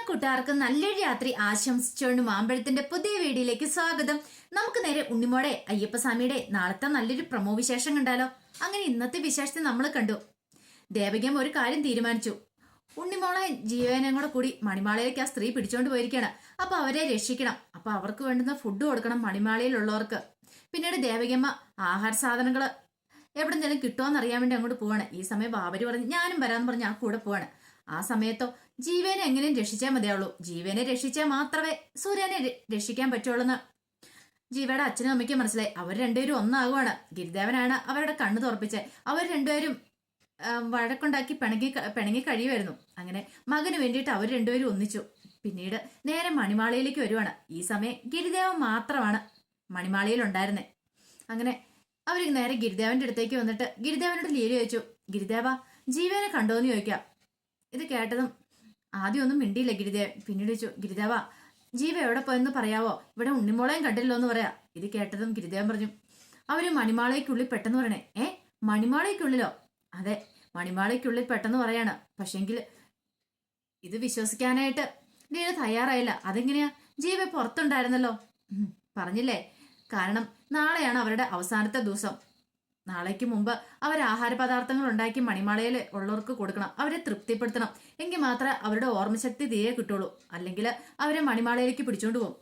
കൂട്ടുകാർക്ക് നല്ലൊരു രാത്രി ആശംസിച്ചുകൊണ്ട് മാമ്പഴത്തിന്റെ പുതിയ വീഡിയോയിലേക്ക് സ്വാഗതം. നമുക്ക് നേരെ ഉണ്ണിമോടെ അയ്യപ്പസ്വാമിയുടെ നാളത്തെ നല്ലൊരു പ്രമോ വിശേഷം കണ്ടാലോ. അങ്ങനെ ഇന്നത്തെ വിശേഷത്തെ നമ്മൾ കണ്ടു. ദേവകിയമ്മ ഒരു കാര്യം തീരുമാനിച്ചു. ഉണ്ണിമോളെ ജീവനും കൂടെ കൂടി മണിമാളയിലേക്ക് ആ സ്ത്രീ പിടിച്ചോണ്ട് പോയിരിക്കുകയാണ്. അപ്പൊ അവരെ രക്ഷിക്കണം. അപ്പൊ അവർക്ക് വേണ്ടുന്ന ഫുഡ് കൊടുക്കണം മണിമാളയിലുള്ളവർക്ക്. പിന്നീട് ദേവകിയമ്മ ആഹാര സാധനങ്ങൾ എവിടെന്തെങ്കിലും കിട്ടുമോന്ന് അറിയാൻ വേണ്ടി അങ്ങോട്ട് പോവാണ്. ഈ സമയം ബാബരി പറഞ്ഞ് ഞാനും വരാന്ന് പറഞ്ഞ് ആ കൂടെ പോവാണ്. ആ സമയത്തോ ജീവനെ എങ്ങനെയും രക്ഷിച്ചാൽ മതിയാവുള്ളൂ. ജീവനെ രക്ഷിച്ചാൽ മാത്രമേ സൂര്യനെ രക്ഷിക്കാൻ പറ്റുള്ളൂന്ന് ജീവയുടെ അച്ഛനും അമ്മയ്ക്കും മനസ്സിലായി. അവർ രണ്ടുപേരും ഒന്നാകുവാണ്. ഗിരിദേവനാണ് അവരുടെ കണ്ണ് തുറപ്പിച്ചത്. അവർ രണ്ടുപേരും വഴക്കുണ്ടാക്കി പിണങ്ങി കഴിയുമായിരുന്നു. അങ്ങനെ മകന് വേണ്ടിയിട്ട് അവർ രണ്ടുപേരും ഒന്നിച്ചു. പിന്നീട് നേരെ മണിമാളയിലേക്ക് വരുവാണ്. ഈ സമയം ഗിരിദേവൻ മാത്രമാണ് മണിമാളയിൽ ഉണ്ടായിരുന്നേ. അങ്ങനെ അവർ നേരെ ഗിരിദേവന്റെ അടുത്തേക്ക് വന്നിട്ട് ഗിരിദേവനോട് ലീല ചോദിച്ചു, ഗിരിദേവ ജീവനെ കണ്ടോന്ന് ചോദിക്കാം. ഇത് കേട്ടതും ആദ്യം ഒന്നും മിണ്ടിയില്ല ഗിരിദേവൻ. പിന്നീട് ചോദിച്ചു, ഗിരിദേവ ജീവ എവിടെ പോയെന്ന് പറയാവോ? ഇവിടെ ഉണ്ണിമോളയും കണ്ടില്ലോ എന്ന് പറയാ. ഇത് കേട്ടതും ഗിരിദേവൻ പറഞ്ഞു, അവര് മണിമാളയ്ക്കുള്ളിൽ പെട്ടെന്ന് പറയണേ. മണിമാളയ്ക്കുള്ളിലോ? അതെ, മണിമാളയ്ക്കുള്ളിൽ പെട്ടെന്ന് പറയാണ്. പക്ഷെങ്കിൽ ഇത് വിശ്വസിക്കാനായിട്ട് ലീല തയ്യാറായില്ല. അതെങ്ങനെയാ? ജീവ പുറത്തുണ്ടായിരുന്നല്ലോ. പറഞ്ഞില്ലേ, കാരണം നാളെയാണ് അവരുടെ അവസാനത്തെ ദിവസം. നാളേക്ക് മുമ്പ് അവർ ആഹാര പദാർത്ഥങ്ങൾ ഉണ്ടാക്കി മണിമാളയിൽ ഉള്ളവർക്ക് കൊടുക്കണം. അവരെ തൃപ്തിപ്പെടുത്തണം. എങ്കിൽ മാത്രമേ അവരുടെ ഓർമ്മശക്തി തീരെ കിട്ടുള്ളൂ. അല്ലെങ്കിൽ അവരെ മണിമാളയിലേക്ക് പിടിച്ചോണ്ട് പോകും.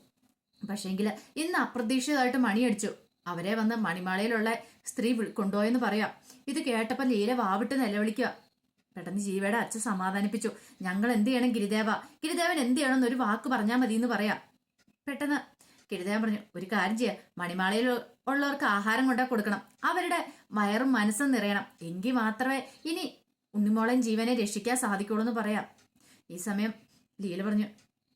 പക്ഷേങ്കിൽ ഇന്ന് അപ്രതീക്ഷിതമായിട്ട് മണിയടിച്ചു. അവരെ വന്ന് മണിമാളയിലുള്ള സ്ത്രീ കൊണ്ടുപോയെന്ന് പറയാം. ഇത് കേട്ടപ്പോൾ ലീല വാവിട്ട് നിലവിളിക്കുക. പെട്ടെന്ന് ജീവയുടെ അച്ഛൻ സമാധാനിപ്പിച്ചു. ഞങ്ങൾ എന്ത് ചെയ്യണം ഗിരിദേവൻ എന്ത് ചെയ്യണം എന്നൊരു വാക്ക് പറഞ്ഞാൽ മതി എന്ന് പറയാം. പെട്ടെന്ന് ഗിരിദേവൻ പറഞ്ഞു, ഒരു കാര്യം ചെയ്യാം, മണിമാളയിൽ ഉള്ളവർക്ക് ആഹാരം കൊണ്ടാ കൊടുക്കണം. അവരുടെ വയറും മനസ്സും നിറയണം. എങ്കിൽ മാത്രമേ ഇനി ഉണ്ണിമോളൻ ജീവനെ രക്ഷിക്കാൻ സാധിക്കുള്ളൂ എന്ന് പറയാം. ഈ സമയം ലീല പറഞ്ഞു,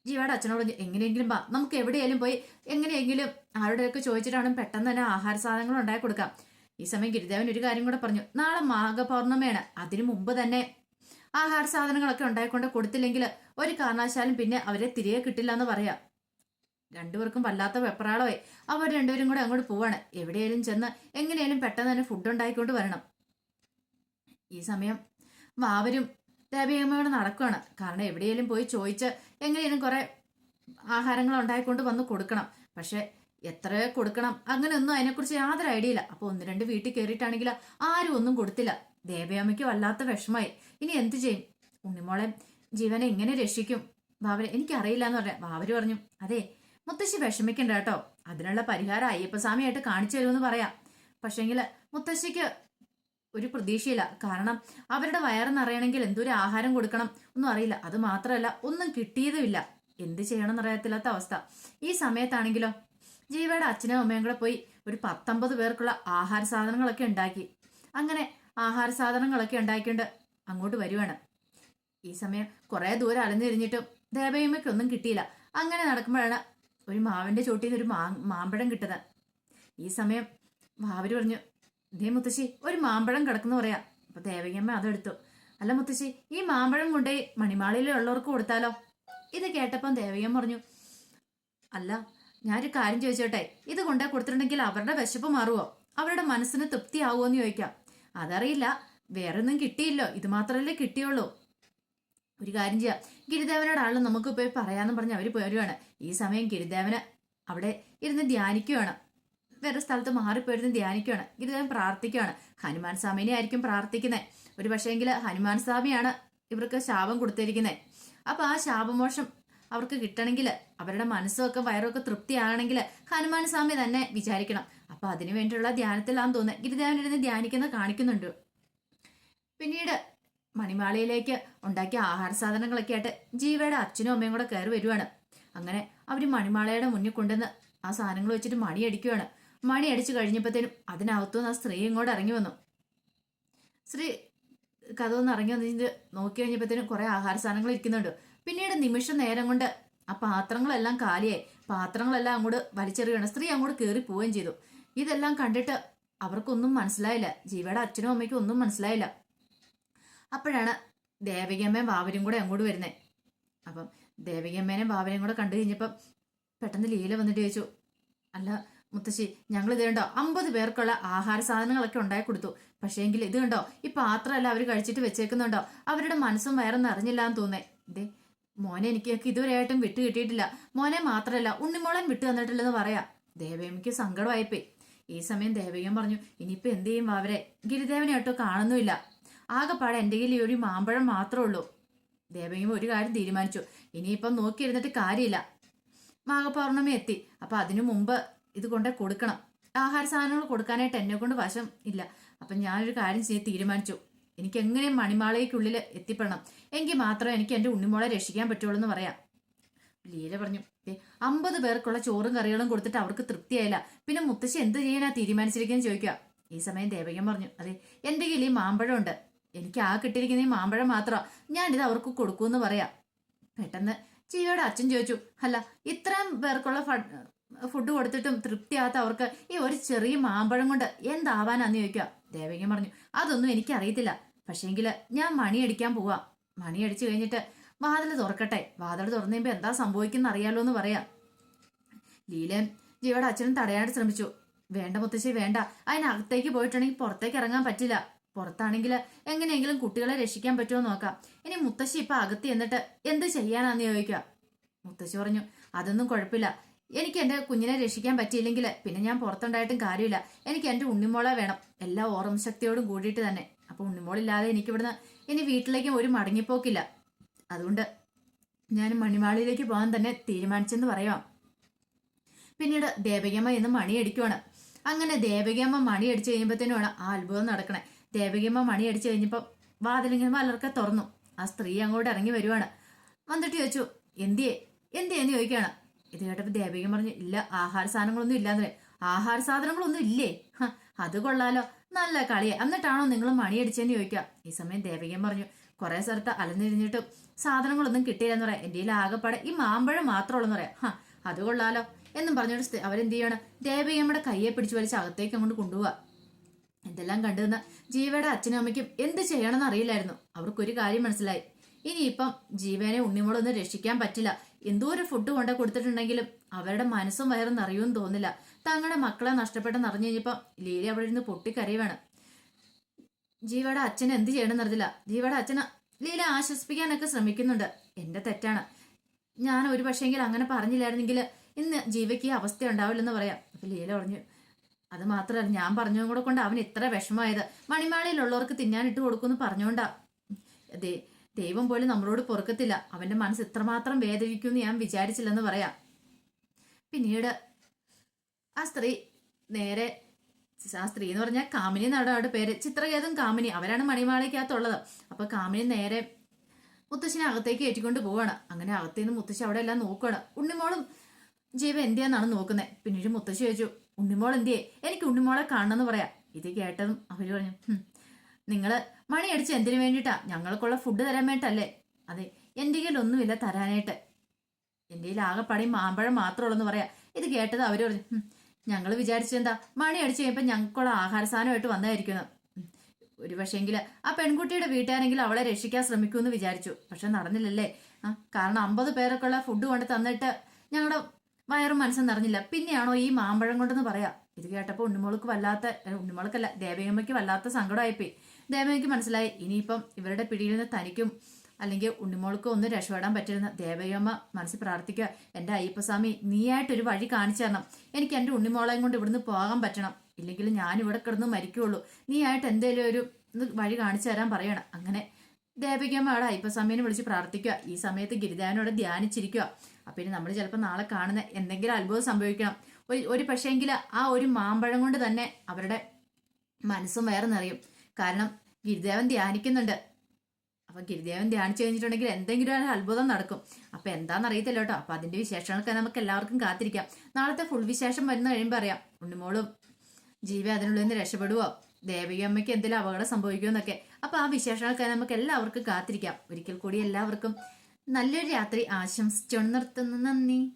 ജീവയുടെ അച്ഛനോട് പറഞ്ഞു, എങ്ങനെയെങ്കിലും വാ, നമുക്ക് എവിടെയെങ്കിലും പോയി എങ്ങനെയെങ്കിലും ആരുടെയൊക്കെ ചോദിച്ചിട്ടാണ് പെട്ടെന്ന് തന്നെ ആഹാര സാധനങ്ങൾ ഉണ്ടാക്കി കൊടുക്കാം. ഈ സമയം ഗിരിദേവൻ ഒരു കാര്യം കൂടെ പറഞ്ഞു, നാളെ മാഘപൗർണമിയാണ്. അതിനു മുമ്പ് തന്നെ ആഹാര സാധനങ്ങളൊക്കെ ഉണ്ടായിക്കൊണ്ട് കൊടുത്തില്ലെങ്കിൽ ഒരു കാരണവശാലും പിന്നെ അവരെ തിരികെ കിട്ടില്ല എന്ന് പറയാം. രണ്ടുപേർക്കും വല്ലാത്ത വെപ്രാളമായി. അവർ രണ്ടുപേരും കൂടെ അങ്ങോട്ട് പോവാണ്. എവിടെയായാലും ചെന്ന് എങ്ങനെയാലും പെട്ടെന്ന് തന്നെ ഫുഡ് ഉണ്ടായിക്കൊണ്ട് വരണം. ഈ സമയം വാവരും ദേവയമ്മയോട് നടക്കുകയാണ്. കാരണം എവിടെയെങ്കിലും പോയി ചോദിച്ച് എങ്ങനെയാലും കുറെ ആഹാരങ്ങൾ ഉണ്ടായിക്കൊണ്ട് വന്ന് കൊടുക്കണം. പക്ഷെ എത്ര കൊടുക്കണം അങ്ങനെയൊന്നും അതിനെക്കുറിച്ച് യാതൊരു ഐഡിയ ഇല്ല. അപ്പൊ ഒന്ന് രണ്ട് വീട്ടിൽ കയറിയിട്ടാണെങ്കിൽ ആരും ഒന്നും കൊടുത്തില്ല. ദേവയമ്മയ്ക്ക് വല്ലാത്ത വിഷമായി. ഇനി എന്ത് ചെയ്യും? ഉണ്ണിമോളെ ജീവനെ എങ്ങനെ രക്ഷിക്കും? ബാബര് എനിക്കറിയില്ല എന്ന് പറയാം. ബാബര് പറഞ്ഞു, അതെ മുത്തശ്ശി വിഷമിക്കണ്ട കേട്ടോ, അതിനുള്ള പരിഹാരം അയ്യപ്പസ്വാമിയായിട്ട് കാണിച്ചു തരുമെന്ന് പറയാം. പക്ഷെങ്കിൽ മുത്തശ്ശിക്ക് ഒരു പ്രതീക്ഷയില്ല. കാരണം അവരുടെ വയറ് നിറയണമെങ്കിൽ എന്തൊരു ആഹാരം കൊടുക്കണം ഒന്നും അറിയില്ല. അത് മാത്രമല്ല ഒന്നും കിട്ടിയതുമില്ല. എന്ത് ചെയ്യണം എന്നറിയത്തില്ലാത്ത അവസ്ഥ. ഈ സമയത്താണെങ്കിലോ ജീവയുടെ അച്ഛനും അമ്മയും കൂടെ പോയി ഒരു 19 പേർക്കുള്ള ആഹാര സാധനങ്ങളൊക്കെ ഉണ്ടാക്കി. അങ്ങനെ ആഹാര സാധനങ്ങളൊക്കെ ഉണ്ടാക്കിക്കൊണ്ട് അങ്ങോട്ട് വരുവാണ്. ഈ സമയം കുറെ ദൂരം അലഞ്ഞിരിഞ്ഞിട്ടും ദേവയമ്മയ്ക്കൊന്നും കിട്ടിയില്ല. അങ്ങനെ നടക്കുമ്പോഴാണ് ഒരു മാവിന്റെ ചോട്ടിൽ നിന്ന് ഒരു മാമ്പഴം കിട്ടത്. ഈ സമയം ഭാവര് പറഞ്ഞു, ദേ മുത്തശ്ശി ഒരു മാമ്പഴം കിടക്കുന്നു പറയാം. അപ്പൊ ദേവകിയമ്മ അതെടുത്തു. അല്ല മുത്തശ്ശി, ഈ മാമ്പഴം കൊണ്ടേ മണിമാളയിലുള്ളവർക്ക് കൊടുത്താലോ? ഇത് കേട്ടപ്പം ദേവകിയമ്മ പറഞ്ഞു, അല്ല ഞാനൊരു കാര്യം ചോദിച്ചോട്ടെ, ഇത് കൊണ്ടേ കൊടുത്തിട്ടുണ്ടെങ്കിൽ അവരുടെ വിശപ്പ് മാറുമോ? അവരുടെ മനസ്സിന് തൃപ്തിയാവുമോ എന്ന് ചോദിക്കാം. അതറിയില്ല, വേറെ ഒന്നും കിട്ടിയില്ലോ, ഇത് മാത്രമല്ലേ കിട്ടിയുള്ളൂ. ഒരു കാര്യം ചെയ്യാം, ഗിരിദേവനോടാണല്ലോ നമുക്ക് പോയി പറയാന്ന് പറഞ്ഞ് അവര് പോരുവാണ്. ഈ സമയം ഗിരിദേവന് അവിടെ ഇരുന്ന് ധ്യാനിക്കുകയാണ്. വേറെ സ്ഥലത്ത് മാറിപ്പോയിരുന്ന് ധ്യാനിക്കുകയാണ്. ഗിരിദേവൻ പ്രാർത്ഥിക്കുകയാണ്. ഹനുമാൻ സ്വാമിനെ ആയിരിക്കും പ്രാർത്ഥിക്കുന്നത്. ഒരു പക്ഷേങ്കിൽ ഹനുമാൻ സ്വാമിയാണ് ഇവർക്ക് ശാപം കൊടുത്തിരിക്കുന്നത്. അപ്പൊ ആ ശാപമോഷം അവർക്ക് കിട്ടണമെങ്കിൽ അവരുടെ മനസ്സുമൊക്കെ വയറൊക്കെ തൃപ്തിയാകണമെങ്കിൽ ഹനുമാൻ സ്വാമി തന്നെ വിചാരിക്കണം. അപ്പൊ അതിനു വേണ്ടിയുള്ള ധ്യാനത്തിലാന്ന് തോന്നുന്നത്. ഗിരിദേവൻ ഇരുന്ന് ധ്യാനിക്കുന്നത് കാണിക്കുന്നുണ്ട്. പിന്നീട് മണിമാളയിലേക്ക് ഉണ്ടാക്കിയ ആഹാര സാധനങ്ങളൊക്കെ ആയിട്ട് ജീവയുടെ അച്ഛനും അമ്മയും കൂടെ കയറി വരുവാണ്. അങ്ങനെ അവര് മണിമാളയുടെ മുന്നിൽ കൊണ്ടുവന്ന് ആ സാധനങ്ങൾ വെച്ചിട്ട് മണിയടിക്കുവാണ്. മണി അടിച്ചു കഴിഞ്ഞപ്പോഴത്തേനും അതിനകത്തുനിന്ന് ആ സ്ത്രീ ഇങ്ങോട്ട് ഇറങ്ങി വന്നു. സ്ത്രീ കഥയൊന്ന് ഇറങ്ങി വന്നിട്ട് നോക്കി കഴിഞ്ഞപ്പോഴത്തേനും കുറെ ആഹാര സാധനങ്ങൾ ഇരിക്കുന്നുണ്ട്. പിന്നീട് നിമിഷ നേരം കൊണ്ട് ആ പാത്രങ്ങളെല്ലാം കാലിയായി. പാത്രങ്ങളെല്ലാം അങ്ങോട്ട് വലിച്ചെറിയുകയാണ്. സ്ത്രീ അങ്ങോട്ട് കയറി പോവുകയും ചെയ്തു. ഇതെല്ലാം കണ്ടിട്ട് അവർക്കൊന്നും മനസ്സിലായില്ല. ജീവയുടെ അച്ഛനും അമ്മയ്ക്കും ഒന്നും മനസ്സിലായില്ല. അപ്പോഴാണ് ദേവകിയമ്മയും ബാബരും കൂടെ അങ്ങോട്ട് വരുന്നത്. അപ്പം ദേവകിയമ്മേനെയും ബാബരെയും കൂടെ കണ്ടു കഴിഞ്ഞപ്പം പെട്ടെന്ന് ലീല വന്നിട്ട് ചോദിച്ചു, അല്ല മുത്തശ്ശി, ഞങ്ങൾ ഇത് കണ്ടോ 50 പേർക്കുള്ള ആഹാര സാധനങ്ങളൊക്കെ ഉണ്ടാക്കി കൊടുത്തു. പക്ഷേങ്കിൽ ഇത് കണ്ടോ ഈ പാത്രമല്ല അവർ കഴിച്ചിട്ട് വെച്ചേക്കുന്നുണ്ടോ? അവരുടെ മനസ്സും വയറും നിറഞ്ഞില്ല എന്ന് തോന്നേ. ഇതേ മോനെ എനിക്കൊക്കെ ഇതുവരെയായിട്ടും വിട്ടു കിട്ടിയിട്ടില്ല. മോനെ മാത്രമല്ല ഉണ്ണിമോളൻ വിട്ടു തന്നിട്ടില്ലെന്ന് പറയാ. ദേവയമ്മയ്ക്ക് സങ്കടമായിപ്പോയി. ഈ സമയം ദേവയ്യം പറഞ്ഞു, ഇനിയിപ്പോ എന്ത് ചെയ്യും അവരെ? ഗിരിദേവനെയാട്ടോ കാണുന്നുമില്ല. ആകെപ്പാടെ എൻ്റെ കയ്യിൽ ഈ ഒരു മാമ്പഴം മാത്രമേ ഉള്ളൂ. ദേവയ്യം ഒരു കാര്യം തീരുമാനിച്ചു, ഇനിയിപ്പം നോക്കിയിരുന്നിട്ട് കാര്യമില്ല. മാഘപൗർണമി എത്തി. അപ്പൊ അതിനു മുമ്പ് ഇത് കൊണ്ടേ കൊടുക്കണം. ആഹാര സാധനങ്ങൾ കൊടുക്കാനായിട്ട് എന്നെ കൊണ്ട് വശം ഇല്ല. അപ്പൊ ഞാനൊരു കാര്യം ചെയ്ത് തീരുമാനിച്ചു, എനിക്ക് എങ്ങനെയും മണിമാളയ്ക്കുള്ളിൽ എത്തിപ്പെടണം. എങ്കിൽ മാത്രമേ എനിക്ക് എൻ്റെ ഉണ്ണിമോളെ രക്ഷിക്കാൻ പറ്റുള്ളൂ എന്ന് പറയാം. ലീല പറഞ്ഞു, 50 പേർക്കുള്ള ചോറും കറികളും കൊടുത്തിട്ട് അവർക്ക് തൃപ്തിയായില്ല. പിന്നെ മുത്തശ്ശി എന്ത് ചെയ്യാനാ തീരുമാനിച്ചിരിക്കുന്നു ചോദിക്കുക. ഈ സമയം ദേവകൻ പറഞ്ഞു, അതെ എൻ്റെ കയ്യിൽ ഈ മാമ്പഴം ഉണ്ട്. എനിക്ക് ആ കിട്ടിയിരിക്കുന്ന ഈ മാമ്പഴം മാത്രമാണ്. ഞാനിത് അവർക്ക് കൊടുക്കൂന്ന് പറയാം. പെട്ടെന്ന് ജീവയുടെ അച്ഛൻ ചോദിച്ചു, അല്ല ഇത്രയും പേർക്കുള്ള ഫുഡ് കൊടുത്തിട്ടും തൃപ്തിയാകാത്ത അവർക്ക് ഈ ഒരു ചെറിയ മാമ്പഴം കൊണ്ട് എന്താവാനാന്ന് ചോദിക്കുക. ദേവകൻ പറഞ്ഞു, അതൊന്നും എനിക്കറിയത്തില്ല. പക്ഷേങ്കില് ഞാൻ മണിയടിക്കാൻ പോവാം. മണിയടിച്ചു കഴിഞ്ഞിട്ട് വാതിൽ തുറക്കട്ടെ. വാതിൽ തുറന്നു കഴിയുമ്പോൾ എന്താ സംഭവിക്കുന്ന അറിയാലോ എന്ന് പറയാം. ലീലൻ ജീവയുടെ അച്ഛനും തടയാനായിട്ട് ശ്രമിച്ചു. വേണ്ട മുത്തശ്ശി വേണ്ട, അതിനകത്തേക്ക് പോയിട്ടുണ്ടെങ്കിൽ പുറത്തേക്ക് ഇറങ്ങാൻ പറ്റില്ല. പുറത്താണെങ്കിൽ എങ്ങനെയെങ്കിലും കുട്ടികളെ രക്ഷിക്കാൻ പറ്റുമോ നോക്കാം. ഇനി മുത്തശ്ശി ഇപ്പൊ അകത്ത് എന്നിട്ട് എന്ത് ചെയ്യാനാന്ന് ചോദിക്കുക. മുത്തശ്ശി പറഞ്ഞു, അതൊന്നും കുഴപ്പമില്ല. എനിക്ക് എൻ്റെ കുഞ്ഞിനെ രക്ഷിക്കാൻ പറ്റിയില്ലെങ്കിൽ പിന്നെ ഞാൻ പുറത്തുണ്ടായിട്ടും കാര്യമില്ല. എനിക്ക് എൻ്റെ ഉണ്ണിമോളെ വേണം, എല്ലാ ഓർമ്മ ശക്തിയോടും കൂടിയിട്ട് തന്നെ. അപ്പൊ ഉണ്ണിമോളില്ലാതെ എനിക്കിവിടുന്ന് ഇനി വീട്ടിലേക്കും ഒരു മടങ്ങിപ്പോക്കില്ല. അതുകൊണ്ട് ഞാൻ മണിമാളിയിലേക്ക് പോകാൻ തന്നെ തീരുമാനിച്ചെന്ന് പറയാം. പിന്നീട് ദേവകിയമ്മ എന്ന് മണിയടിക്കുവാണ്. അങ്ങനെ ദേവകിയമ്മ മണിയടിച്ചു കഴിയുമ്പോഴത്തേനുമാണ് ആ അത്ഭുതം നടക്കണേ. ദേവകിയമ്മ മണിയടിച്ചു കഴിഞ്ഞപ്പോൾ വാതിലിങ്ങനെ മലർക്കെ തുറന്നു. ആ സ്ത്രീ അങ്ങോട്ട് ഇറങ്ങി വരുവാണ്. വന്നിട്ട് ചോദിച്ചു, എന്തിയെന്ന് ചോദിക്കുകയാണ്. ഇത് കേട്ടപ്പോൾ ദേവകിയം പറഞ്ഞു, ഇല്ല ആഹാര സാധനങ്ങളൊന്നും ഇല്ലാന്നേ. ആഹാര സാധനങ്ങളൊന്നും ഇല്ലേ? അത് കൊള്ളാലോ, നല്ല കളിയെ. എന്നിട്ടാണോ നിങ്ങൾ മണിയടിച്ചെന്ന് ചോദിക്കുക. ഈ സമയം ദേവകിയം പറഞ്ഞു, കുറെ സ്ഥലത്ത് അലഞ്ഞിരിഞ്ഞിട്ടും സാധനങ്ങളൊന്നും കിട്ടിയില്ലെന്ന് പറയാം. എൻ്റെ ആകെപ്പാടെ ഈ മാമ്പഴം മാത്രമുള്ളെന്ന് പറയാം. അത് കൊള്ളാലോ എന്നും പറഞ്ഞിട്ട് അവരെന്ത് ചെയ്യണം, ദേവകിയമ്മയുടെ കയ്യെ പിടിച്ചു വലിച്ച് അകത്തേക്ക് അങ്ങോട്ട് കൊണ്ടുപോവാ. എന്തെല്ലാം കണ്ടുവന്ന ജീവയുടെ അച്ഛനും അമ്മയ്ക്കും എന്ത് ചെയ്യണമെന്ന് അറിയില്ലായിരുന്നു. അവർക്കൊരു കാര്യം മനസ്സിലായി, ഇനിയിപ്പം ജീവനെ ഉണ്ണിമോളൊന്നും രക്ഷിക്കാൻ പറ്റില്ല. എന്തോ ഒരു ഫുഡ് കൊണ്ട കൊടുത്തിട്ടുണ്ടെങ്കിലും അവരുടെ മനസ്സും വയറും നിറയുമെന്ന് തോന്നില്ല. തങ്ങളുടെ മക്കളെ നഷ്ടപ്പെട്ടെന്ന് അറിഞ്ഞു കഴിഞ്ഞപ്പം ലീല അവിടെ ഇരുന്ന് പൊട്ടിക്കരയുവാണ്. ജീവയുടെ അച്ഛൻ എന്ത് ചെയ്യണമെന്ന് അറിയില്ല. ജീവയുടെ അച്ഛന് ലീല ആശ്വസിപ്പിക്കാനൊക്കെ ശ്രമിക്കുന്നുണ്ട്. എന്റെ തെറ്റാണ്, ഞാൻ ഒരു പക്ഷേങ്കിൽ അങ്ങനെ പറഞ്ഞില്ലായിരുന്നെങ്കിൽ ഇന്ന് ജീവയ്ക്ക് ഈ അവസ്ഥ ഉണ്ടാവില്ലെന്ന് പറയാം. അപ്പൊ ലീല പറഞ്ഞു, അത് മാത്രമല്ല ഞാൻ പറഞ്ഞതും കൂടെ കൊണ്ട് അവൻ ഇത്ര വിഷമമായത്. മണിമാളിയിലുള്ളവർക്ക് തിന്നാനിട്ട് കൊടുക്കുമെന്ന് പറഞ്ഞുകൊണ്ടാ. ദൈവം പോലും നമ്മളോട് പൊറുക്കത്തില്ല. അവന്റെ മനസ്സ് ഇത്രമാത്രം വേദനിക്കുമെന്ന് ഞാൻ വിചാരിച്ചില്ലെന്ന് പറയാം. പിന്നീട് ആ സ്ത്രീ എന്ന് പറഞ്ഞാൽ കാമിനി നടയുടെ പേര് ചിത്രകേതും കാമിനി, അവരാണ് മണിമാളിക്കകത്തുള്ളത്. അപ്പൊ കാമിനി നേരെ മുത്തശ്ശിനെ അകത്തേക്ക് ഏറ്റിക്കൊണ്ട് പോവാണ്. അങ്ങനെ അകത്തേന്ന് മുത്തശ്ശി അവിടെ എല്ലാം നോക്കുവാണ്. ഉണ്ണിമോളും ജീവ എന്തിയാന്നാണ് നോക്കുന്നത്. പിന്നീട് മുത്തശ്ശി ചോദിച്ചു, ഉണ്ണിമോൾ എന്തിയേ? എനിക്ക് ഉണ്ണിമോളെ കാണണമെന്ന് പറയാം. ഇത് കേട്ടതും അവര് പറഞ്ഞു, നിങ്ങള് മണി അടിച്ച് എന്തിനു വേണ്ടിയിട്ടാ? ഞങ്ങൾക്കുള്ള ഫുഡ് തരാൻ വേണ്ടിട്ടല്ലേ? അതെ, എൻ്റെ കയ്യിലൊന്നുമില്ല തരാനായിട്ട്. എൻ്റെ കയ്യിൽ ആകെപ്പാടി മാമ്പഴം മാത്രമുള്ളെന്ന് പറയാം. ഇത് കേട്ടത് അവര് പറഞ്ഞു, ഞങ്ങൾ വിചാരിച്ചെന്താ മണി അടിച്ചു കഴിയുമ്പോൾ ഞങ്ങൾക്കുള്ള ആഹാര സാധനമായിട്ട് വന്നായിരിക്കുന്നു. ഒരു പക്ഷേങ്കിൽ ആ പെൺകുട്ടിയുടെ വീട്ടുകാരെങ്കിലും അവളെ രക്ഷിക്കാൻ ശ്രമിക്കുമെന്ന് വിചാരിച്ചു. പക്ഷെ നടന്നില്ലല്ലേ. കാരണം 50 പേരൊക്കെയുള്ള ഫുഡ് കൊണ്ട് തന്നിട്ട് ഞങ്ങളുടെ വയറും മനസ്സും നിറഞ്ഞില്ല. പിന്നെയാണോ ഈ മാമ്പഴം കൊണ്ടെന്ന് പറയാം. ഇത് കേട്ടപ്പോൾ ഉണ്ണിമോൾക്കല്ല ദേവയമ്മയ്ക്ക് വല്ലാത്ത സങ്കടമായിപ്പോയി. ദേവയമ്മയ്ക്ക് മനസ്സിലായി, ഇനിയിപ്പം ഇവരുടെ പിടിയിൽ നിന്ന് തനിക്കും അല്ലെങ്കിൽ ഉണ്ണിമോൾക്കും ഒന്നും രക്ഷപ്പെടാൻ പറ്റില്ലെന്ന്. ദേവയമ്മ മനസ്സിൽ പ്രാർത്ഥിക്കുക, എൻ്റെ അയ്യപ്പസ്വാമി നീയായിട്ടൊരു വഴി കാണിച്ചു തരണം. എനിക്ക് എൻ്റെ ഉണ്ണിമോളെയും കൊണ്ട് ഇവിടുന്ന് പോകാൻ പറ്റണം. ഇല്ലെങ്കിൽ ഞാൻ ഇവിടെ കിടന്ന് മരിക്കുള്ളൂ. നീയായിട്ട് എന്തേലും ഒരു വഴി കാണിച്ചു തരാൻ പറയണം. അങ്ങനെ ദേവകിയമ്മ അവിടെ അയ്യപ്പസ്വാമിനെ വിളിച്ച് പ്രാർത്ഥിക്കുക. ഈ സമയത്ത് ഗിരിദേവനോട് ധ്യാനിച്ചിരിക്കുക. അപ്പൊ ഇനി നമ്മൾ ചിലപ്പോൾ നാളെ കാണുന്ന എന്തെങ്കിലും അത്ഭുതം സംഭവിക്കണം. ഒരു പക്ഷേങ്കിൽ ആ ഒരു മാമ്പഴം കൊണ്ട് തന്നെ അവരുടെ മനസ്സും വേറെ നിറയും. കാരണം ഗിരിദേവൻ ധ്യാനിക്കുന്നുണ്ട്. അപ്പൊ ഗിരിദേവൻ ധ്യാനിച്ചു കഴിഞ്ഞിട്ടുണ്ടെങ്കിൽ എന്തെങ്കിലും ഒരു അത്ഭുതം നടക്കും. അപ്പൊ എന്താണെന്ന് അറിയത്തില്ല കേട്ടോ. അപ്പൊ അതിന്റെ വിശേഷങ്ങളൊക്കെ നമുക്ക് എല്ലാവർക്കും കാത്തിരിക്കാം. നാളത്തെ ഫുൾ വിശേഷം വരുന്ന കഴിയുമ്പോൾ അറിയാം ഉണ്ണിമോളും ജീവ അതിനുള്ളിൽ നിന്ന് രക്ഷപ്പെടുവോ, ദേവികമ്മയ്ക്ക് എന്തെങ്കിലും അപകടം സംഭവിക്കുമോ എന്നൊക്കെ. അപ്പൊ ആ വിശേഷങ്ങളൊക്കെ നമുക്ക് എല്ലാവർക്കും കാത്തിരിക്കാം. ഒരിക്കൽ കൂടി എല്ലാവർക്കും നല്ലൊരു രാത്രി ആശംസിച്ചു നിർത്തുന്നു. നന്ദി.